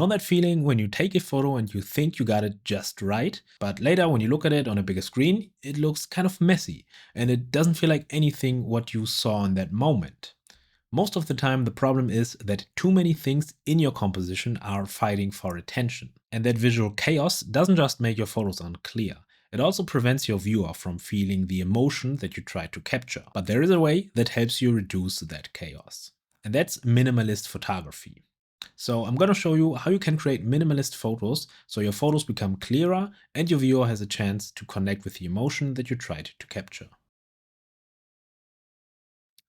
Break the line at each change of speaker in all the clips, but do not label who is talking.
know that feeling when you take a photo and you think you got it just right, but later when you look at it on a bigger screen, it looks kind of messy and it doesn't feel like anything what you saw in that moment. Most of the time, the problem is that too many things in your composition are fighting for attention. And that visual chaos doesn't just make your photos unclear, it also prevents your viewer from feeling the emotion that you try to capture. But there is a way that helps you reduce that chaos. And that's minimalist photography. So I'm going to show you how you can create minimalist photos so your photos become clearer and your viewer has a chance to connect with the emotion that you tried to capture.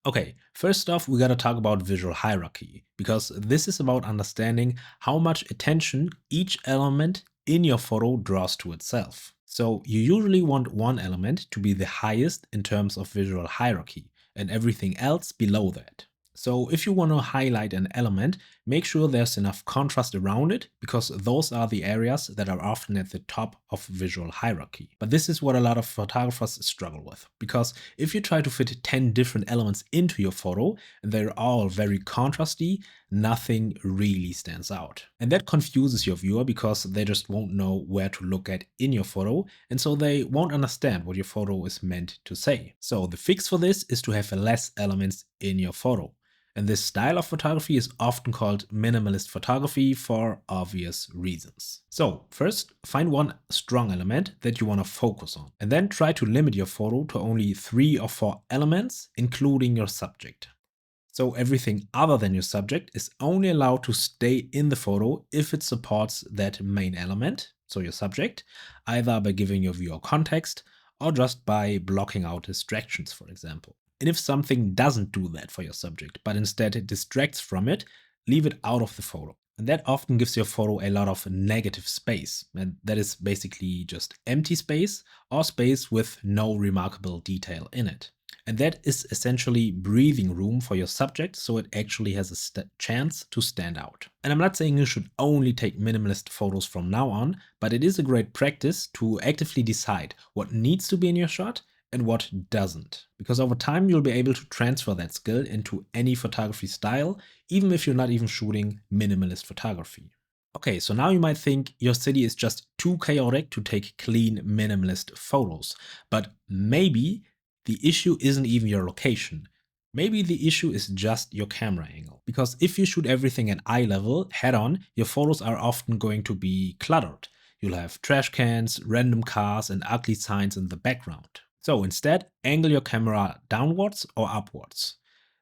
Okay, first off, we gotta talk about visual hierarchy, because this is about understanding how much attention each element in your photo draws to itself. So you usually want one element to be the highest in terms of visual hierarchy, and everything else below that. So if you want to highlight an element, make sure there's enough contrast around it, because those are the areas that are often at the top of visual hierarchy. But this is what a lot of photographers struggle with, because if you try to fit 10 different elements into your photo and they're all very contrasty, nothing really stands out. And that confuses your viewer because they just won't know where to look at in your photo, and so they won't understand what your photo is meant to say. So the fix for this is to have less elements in your photo. And this style of photography is often called minimalist photography for obvious reasons. So first, find one strong element that you want to focus on, and then try to limit your photo to only 3 or 4 elements, including your subject. So everything other than your subject is only allowed to stay in the photo if it supports that main element, so your subject, either by giving your viewer context or just by blocking out distractions, for example. And if something doesn't do that for your subject, but instead it distracts from it, leave it out of the photo. And that often gives your photo a lot of negative space. And that is basically just empty space or space with no remarkable detail in it. And that is essentially breathing room for your subject so it actually has a chance to stand out. And I'm not saying you should only take minimalist photos from now on, but it is a great practice to actively decide what needs to be in your shot and what doesn't. Because over time you'll be able to transfer that skill into any photography style, even if you're not even shooting minimalist photography. Okay, so now you might think your city is just too chaotic to take clean minimalist photos, but maybe the issue isn't even your location. Maybe the issue is just your camera angle. Because if you shoot everything at eye level, head on, your photos are often going to be cluttered. You'll have trash cans, random cars, and ugly signs in the background. So instead, angle your camera downwards or upwards.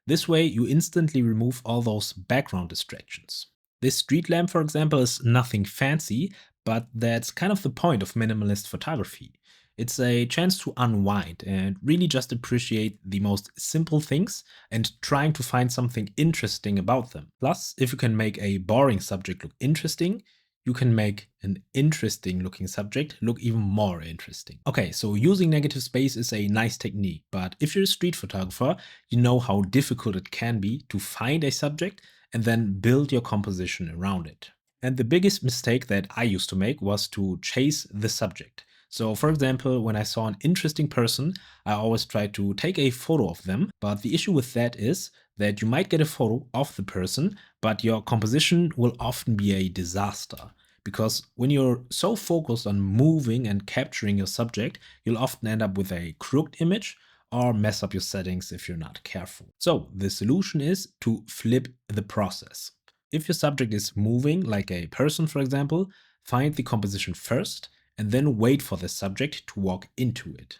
This way, you instantly remove all those background distractions. This street lamp, for example, is nothing fancy, but that's kind of the point of minimalist photography. It's a chance to unwind and really just appreciate the most simple things and trying to find something interesting about them. Plus, if you can make a boring subject look interesting, you can make an interesting looking subject look even more interesting. Okay, so using negative space is a nice technique, but if you're a street photographer, you know how difficult it can be to find a subject and then build your composition around it. And the biggest mistake that I used to make was to chase the subject. So for example, when I saw an interesting person, I always tried to take a photo of them. But the issue with that is that you might get a photo of the person, but your composition will often be a disaster. Because when you're so focused on moving and capturing your subject, you'll often end up with a crooked image or mess up your settings if you're not careful. So the solution is to flip the process. If your subject is moving, like a person for example, find the composition first and then wait for the subject to walk into it.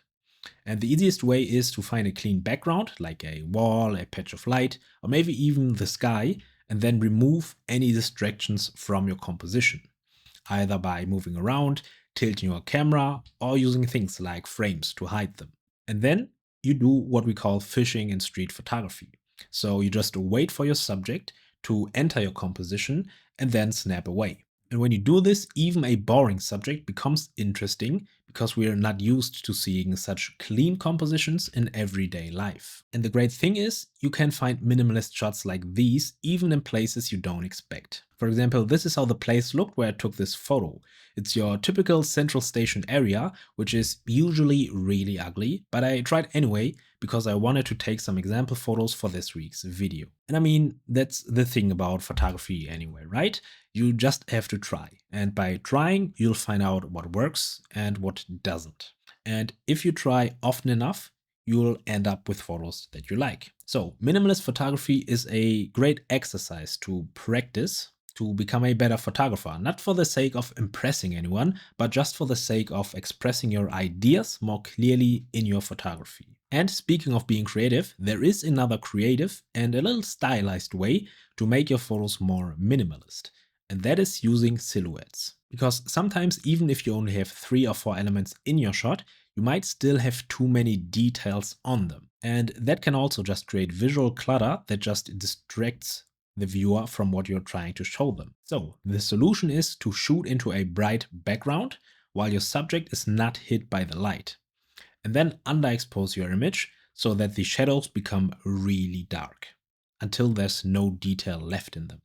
And the easiest way is to find a clean background, like a wall, a patch of light, or maybe even the sky, and then remove any distractions from your composition, either by moving around, tilting your camera, or using things like frames to hide them. And then you do what we call fishing in street photography. So you just wait for your subject to enter your composition and then snap away. And when you do this, even a boring subject becomes interesting because we are not used to seeing such clean compositions in everyday life. And the great thing is, you can find minimalist shots like these even in places you don't expect. For example, this is how the place looked where I took this photo. It's your typical central station area, which is usually really ugly, but I tried anyway because I wanted to take some example photos for this week's video. And I mean, that's the thing about photography anyway, right? You just have to try. And by trying, you'll find out what works and what doesn't. And if you try often enough, you'll end up with photos that you like. So, minimalist photography is a great exercise to practice to become a better photographer, not for the sake of impressing anyone, but just for the sake of expressing your ideas more clearly in your photography. And speaking of being creative, there is another creative and a little stylized way to make your photos more minimalist, and that is using silhouettes. Because sometimes, even if you only have 3 or 4 elements in your shot, you might still have too many details on them. And that can also just create visual clutter that just distracts the viewer from what you're trying to show them. So the solution is to shoot into a bright background while your subject is not hit by the light. And then underexpose your image so that the shadows become really dark until there's no detail left in them,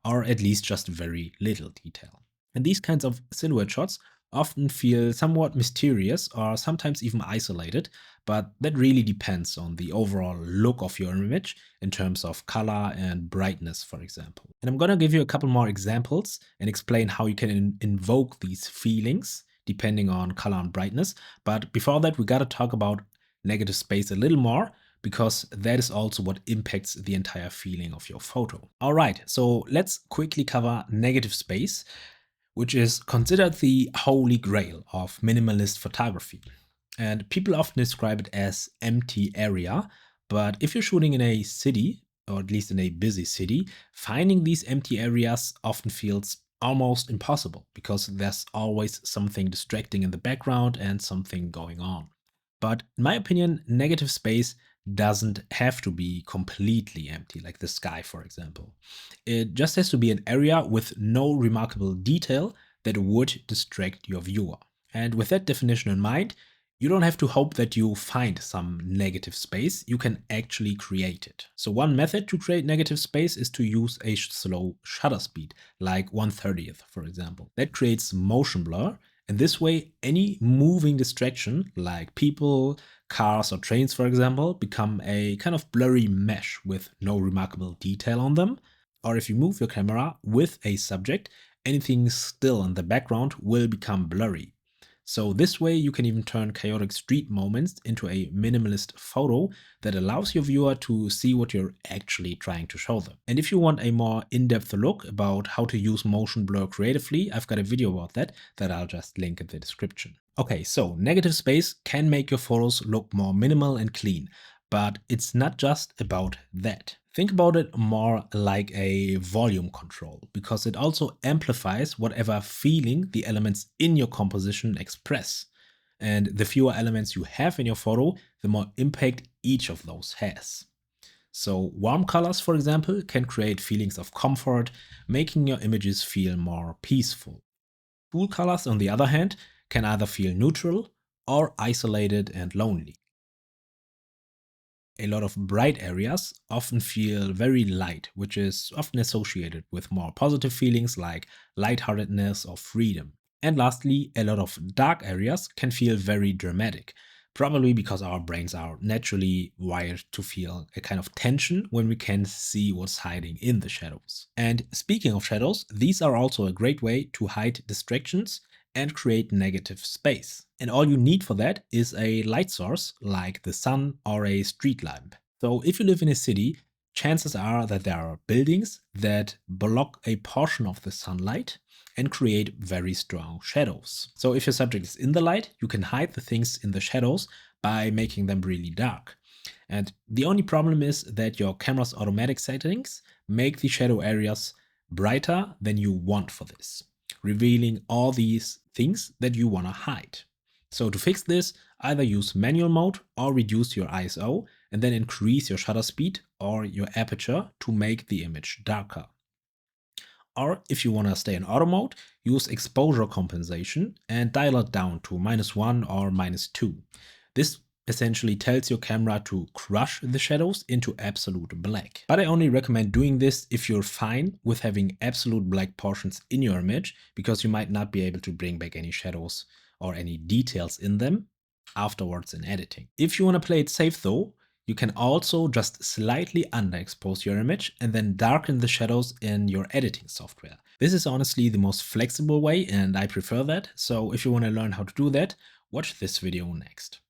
or at least just very little detail. And these kinds of silhouette shots often feel somewhat mysterious or sometimes even isolated, but that really depends on the overall look of your image in terms of color and brightness, for example. And I'm gonna give you a couple more examples and explain how you can invoke these feelings depending on color and brightness. But before that, we gotta talk about negative space a little more, because that is also what impacts the entire feeling of your photo. All right, so let's quickly cover negative space, which is considered the holy grail of minimalist photography. And people often describe it as empty area, but if you're shooting in a city, or at least in a busy city, finding these empty areas often feels almost impossible because there's always something distracting in the background and something going on. But in my opinion, negative space doesn't have to be completely empty, like the sky, for example. It just has to be an area with no remarkable detail that would distract your viewer. And with that definition in mind, you don't have to hope that you find some negative space, you can actually create it. So one method to create negative space is to use a slow shutter speed, like 1/30th, for example. That creates motion blur, and this way any moving distraction, like people, cars or trains for example, become a kind of blurry mesh with no remarkable detail on them. Or if you move your camera with a subject, anything still in the background will become blurry. So this way you can even turn chaotic street moments into a minimalist photo that allows your viewer to see what you're actually trying to show them. And if you want a more in-depth look about how to use motion blur creatively, I've got a video about that I'll just link in the description. Okay, so negative space can make your photos look more minimal and clean, but it's not just about that. Think about it more like a volume control, because it also amplifies whatever feeling the elements in your composition express. And the fewer elements you have in your photo, the more impact each of those has. So warm colors, for example, can create feelings of comfort, making your images feel more peaceful. Cool colors, on the other hand, can either feel neutral or isolated and lonely. A lot of bright areas often feel very light, which is often associated with more positive feelings like lightheartedness or freedom. And lastly, a lot of dark areas can feel very dramatic, probably because our brains are naturally wired to feel a kind of tension when we can see what's hiding in the shadows. And speaking of shadows, these are also a great way to hide distractions and create negative space. And all you need for that is a light source like the sun or a street lamp. So if you live in a city, chances are that there are buildings that block a portion of the sunlight and create very strong shadows. So if your subject is in the light, you can hide the things in the shadows by making them really dark. And the only problem is that your camera's automatic settings make the shadow areas brighter than you want for this, revealing all these things that you want to hide. So to fix this, either use manual mode or reduce your ISO and then increase your shutter speed or your aperture to make the image darker. Or if you want to stay in auto mode, use exposure compensation and dial it down to -1 or -2. This essentially tells your camera to crush the shadows into absolute black. But I only recommend doing this if you're fine with having absolute black portions in your image, because you might not be able to bring back any shadows or any details in them afterwards in editing. If you want to play it safe though, you can also just slightly underexpose your image and then darken the shadows in your editing software. This is honestly the most flexible way and I prefer that, so if you want to learn how to do that, watch this video next.